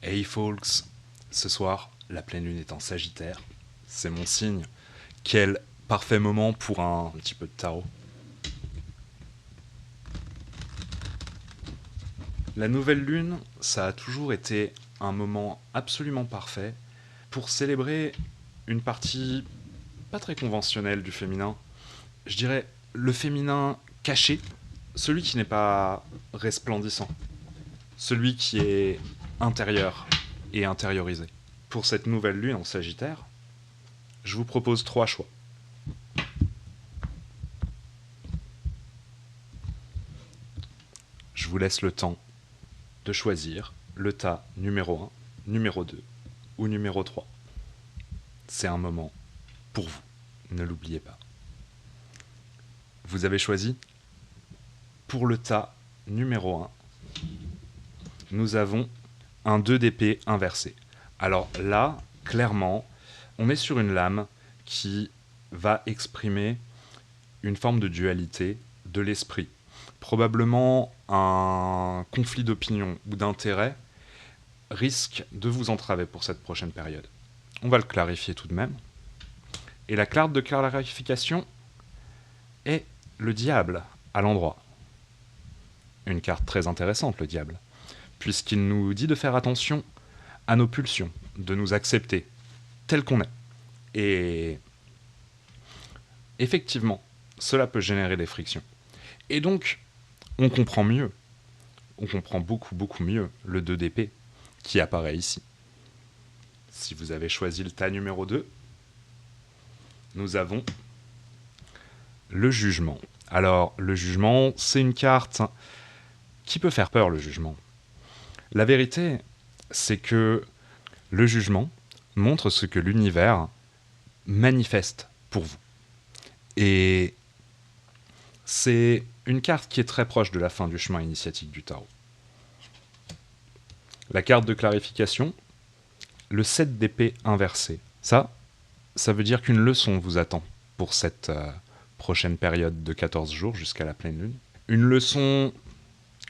Hey folks, ce soir, la pleine lune est en Sagittaire. C'est mon signe. Quel parfait moment pour un petit peu de tarot. La nouvelle lune, ça a toujours été un moment absolument parfait pour célébrer une partie pas très conventionnelle du féminin. Je dirais le féminin caché, celui qui n'est pas resplendissant, celui qui est intérieur et intériorisé. Pour cette nouvelle lune en Sagittaire, je vous propose 3 choix. Je vous laisse le temps de choisir le tas numéro 1, numéro 2 ou numéro 3. C'est un moment pour vous, ne l'oubliez pas. Vous avez choisi. Pour le tas numéro 1, nous avons un 2 d'épée inversé. Alors là, clairement, on est sur une lame qui va exprimer une forme de dualité de l'esprit. Probablement un conflit d'opinion ou d'intérêt risque de vous entraver pour cette prochaine période. On va le clarifier tout de même. Et la carte de clarification est le diable à l'endroit. Une carte très intéressante, le diable, puisqu'il nous dit de faire attention à nos pulsions, de nous accepter tel qu'on est. Et effectivement, cela peut générer des frictions. Et donc, on comprend mieux, on comprend beaucoup mieux le 2 d'épée qui apparaît ici. Si vous avez choisi le tas numéro 2, nous avons le jugement. Alors, le jugement, c'est une carte qui peut faire peur, le jugement. La vérité, c'est que le jugement montre ce que l'univers manifeste pour vous. Et c'est une carte qui est très proche de la fin du chemin initiatique du tarot. La carte de clarification, le 7 d'épée inversé. Ça veut dire qu'une leçon vous attend pour cette prochaine période de 14 jours jusqu'à la pleine lune. Une leçon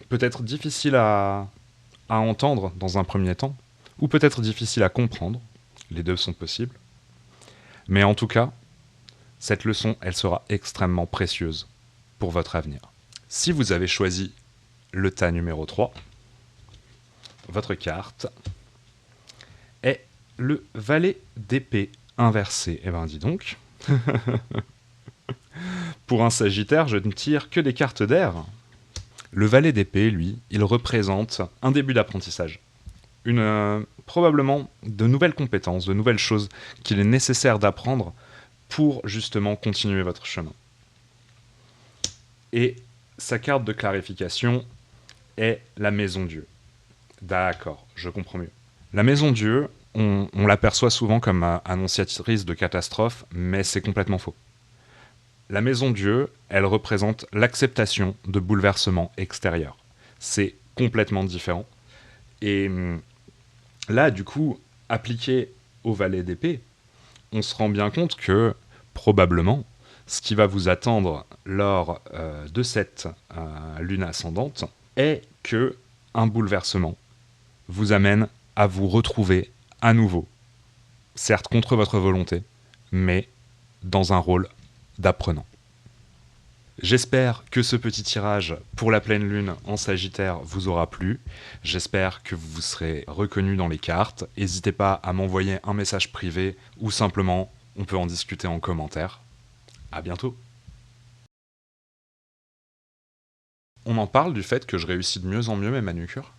peut-être difficile à entendre dans un premier temps, ou peut-être difficile à comprendre, les deux sont possibles. Mais en tout cas, cette leçon, elle sera extrêmement précieuse pour votre avenir. Si vous avez choisi le tas numéro 3, votre carte est le valet d'épée inversé. Eh ben dis donc, pour un Sagittaire, je ne tire que des cartes d'air. Le valet d'épée, lui, il représente un début d'apprentissage. Probablement de nouvelles compétences, de nouvelles choses qu'il est nécessaire d'apprendre pour justement continuer votre chemin. Et sa carte de clarification est la maison Dieu. D'accord, je comprends mieux. La maison Dieu, on l'aperçoit souvent comme annonciatrice de catastrophes, mais c'est complètement faux. La maison Dieu, elle représente l'acceptation de bouleversements extérieurs. C'est complètement différent. Et là, du coup, appliqué au valet d'épée, on se rend bien compte que, probablement, ce qui va vous attendre lors de cette lune ascendante est que un bouleversement vous amène à vous retrouver à nouveau, certes contre votre volonté, mais dans un rôle d'apprenant. J'espère que ce petit tirage pour la pleine lune en Sagittaire vous aura plu. J'espère que vous serez reconnu dans les cartes. N'hésitez pas à m'envoyer un message privé ou simplement on peut en discuter en commentaire. À bientôt. On en parle du fait que je réussis de mieux en mieux mes manucures.